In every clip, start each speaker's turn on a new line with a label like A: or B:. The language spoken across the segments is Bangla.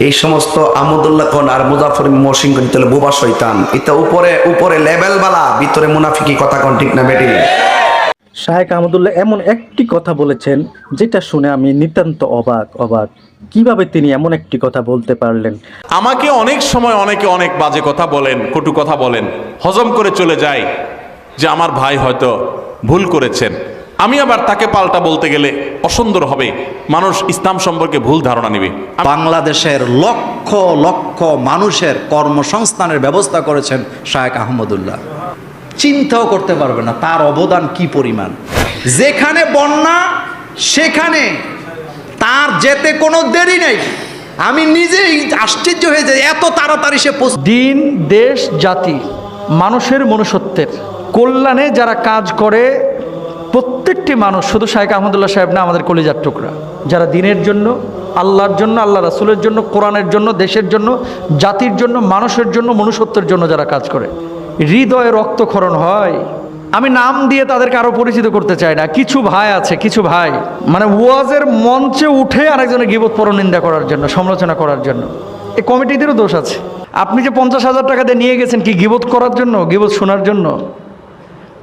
A: এই সমস্ত আহমদুল্লাহ খান আর মুজাফর মহসিন তাহলে বোবা শয়তান, এটা উপরে উপরে লেভেল বালা, ভিতরে মুনাফিকি কথা কোন ঠিক না বেটি?
B: শায়েখ আহমদুল্লাহ এমন একটি কথা বলেছেন যেটা শুনে আমি নিতান্ত অবাক। কিভাবে তিনি এমন একটি কথা বলতে পারলেন?
C: আমাকে অনেক সময় অনেকে অনেক বাজে কথা বলেন, কটু কথা বলেন, হজম করে চলে যায় যে আমার ভাই হয়তো ভুল করেছেন। আমি আবার তাকে পাল্টা বলতে গেলে অসুন্দর হবে, মানুষ ইসলাম সম্পর্কে ভুল ধারণা নেবে।
D: বাংলাদেশের লক্ষ লক্ষ মানুষের কর্মসংস্থানের ব্যবস্থা করেছেন শায়েখ আহমদুল্লাহ। চিন্তাও করতে পারবে না তার অবদান কি পরিমাণ। যেখানে বন্যা সেখানে তার যেতে কোনো দেরি নেই। আমি নিজেই আশ্চর্য হয়ে যাই এত তাড়াতাড়ি সে
E: দিন, দেশ, জাতি, মানুষের মনুষ্যত্বের কল্যাণে যারা কাজ করে প্রত্যেকটি মানুষ, শুধু শায়েখ আহমদুল্লাহ সাহেব না, আমাদের কলিজার টুকরা, যারা দিনের জন্য, আল্লাহর জন্য, আল্লাহ রাসূলের জন্য, কোরআনের জন্য, দেশের জন্য, জাতির জন্য, মানুষের জন্য, মনুষ্যত্বের জন্য যারা কাজ করে, হৃদয়ে রক্তক্ষরণ হয়। আমি নাম দিয়ে তাদেরকে আরো পরিচিত করতে চাই না। কিছু ভাই আছে, কিছু ভাই মানে ওয়াজের মঞ্চে উঠে আরেকজনের গীবত পরনিন্দা করার জন্য, সমালোচনা করার জন্য। এই কমিটিদেরও দোষ আছে। আপনি যে 50,000 টাকা দিয়ে নিয়ে গেছেন কি গীবত করার জন্য, গীবত শোনার জন্য?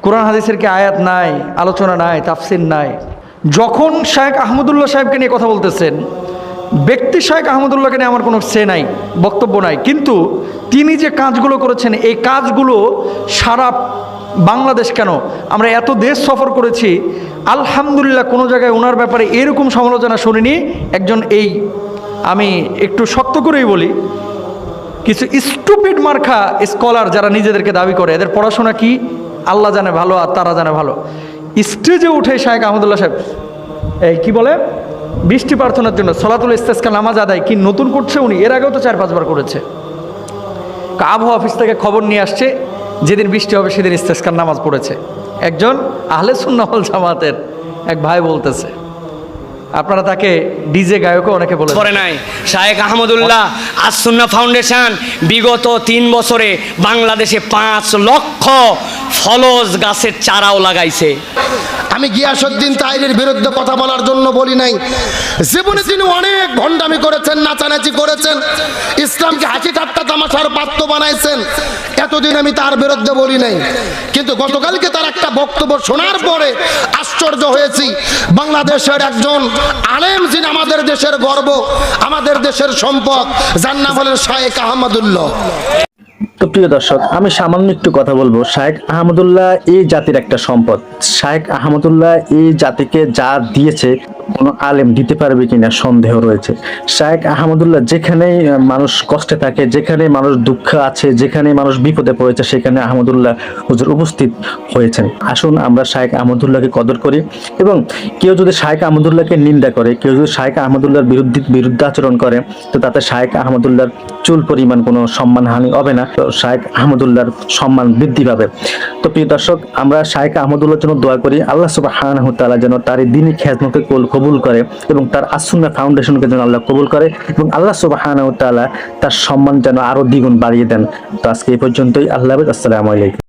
E: কোরআন হাদিসের কি আয়াত নাই, আলোচনা নাই, তাফসির নাই? যখন শায়েখ আহমদুল্লাহ সাহেবকে নিয়ে কথা বলতেছেন, ব্যক্তি শায়েখ আহমদুল্লাহকে নিয়ে আমার কোনো সে নাই, বক্তব্য নাই, কিন্তু তিনি যে কাজগুলো করেছেন এই কাজগুলো সারা বাংলাদেশ কেন, আমরা এত দেশ সফর করেছি, আলহামদুলিল্লাহ কোনো জায়গায় ওনার ব্যাপারে এরকম সমালোচনা শুনিনি। একজন এই আমি একটু শক্ত করেই বলি, কিছু স্টুপিড মার্কা স্কলার যারা নিজেদেরকে দাবি করে, এদের পড়াশোনা কি আল্লাহ জানে ভালো আর তারা জানে ভালো, স্টেজে উঠে শায়েখ আহমদুল্লাহ সাহেব এই কি বলে বৃষ্টি প্রার্থনার জন্য সলাতুল ইস্তেসকা নামাজ আদায় কি নতুন করছে উনি? এর আগেও তো 4-5 বার করেছে। আবহাওয়া অফিস থেকে খবর নিয়ে আসছে যেদিন বৃষ্টি হবে সেদিন ইস্তেসকার নামাজ পড়েছে। একজন আহলে সুন্নাহ ওয়াল জামাতের এক ভাই বলতেছে, আপনারা তাকে ডিজে গায়কও অনেকে বলে
F: করে নাই। শায়েখ আহমদুল্লাহ আস সুন্নাহ ফাউন্ডেশন বিগত 3 বছরে বাংলাদেশে 5 লক্ষ ফলজ গাছের চারাও লাগাইছে।
G: আমি গিয়াসউদ্দিন তাহিরের বিরুদ্ধে কথা বলার জন্য বলি নাই। জীবনে তিনি অনেক ভণ্ডামি করেছেন, নাচানাচি করেছেন, ইসলামকে হাসি ঠাট্টা তামাশার পাত্র বানাইছেন, এতদিন আমি তার বিরুদ্ধে বলি নাই। কিন্তু গতকালকে তার একটা বক্তব্য শোনার পরে আশ্চর্য হয়েছি। বাংলাদেশের একজন আলেম, যিনি আমাদের দেশের গর্ব, আমাদের দেশের সম্পদ, যার নাম হলেন শায়েখ আহমদুল্লাহ।
B: তো প্রিয় দর্শক, আমি সামান্য একটু কথা বলবো। শায়েখ আহমদুল্লাহ এই জাতির একটা সম্পদ। শায়েখ আহমদুল্লাহ এই জাতিকে যা দিয়েছে কোনো আলেম দিতে পারবে কিনা সন্দেহ রয়েছে। শায়েখ আহমদুল্লাহ যেখানেই মানুষ কষ্টে থাকে, যেখানে মানুষ দুঃখ আছে, যেখানে মানুষ বিপদে পড়েছে, সেখানে আহমদুল্লাহ হুজুর উপস্থিত হয়েছেন। আসুন আমরা শায়েখ আহমদুল্লাহকে কদর করি, এবং কেউ যদি শায়েখ আহমদুল্লাহকে নিন্দা করে, কেউ যদি শায়েখ আহমদুল্লাহর বিরুদ্ধে আচরণ করে, তো তাতে শায়েখ আহমদুল্লাহর চুল পরিমাণ কোনো সম্মানহানি হবে না, তো শায়েখ আহমদুল্লাহর সম্মান বৃদ্ধি পাবে। তো প্রিয় দর্শক, আমরা শায়েখ আহমদুল্লাহর জন্য দোয়া করি, আল্লাহ সুবহানাহু ওয়া তাআলা যেন তার দ্বীনি খিদমতকে কবুল করে, এবং তার আস-সুন্নাহ ফাউন্ডেশনকে যেন আল্লাহ কবুল করে, এবং আল্লাহ সুবহানাহু ওয়া তাআলা তার সম্মান যেন আরো দ্বিগুণ বাড়িয়ে দেন। তো আজকে এই পর্যন্তই। আল্লাহ হাফেজ। আসসালামু আলাইকুম।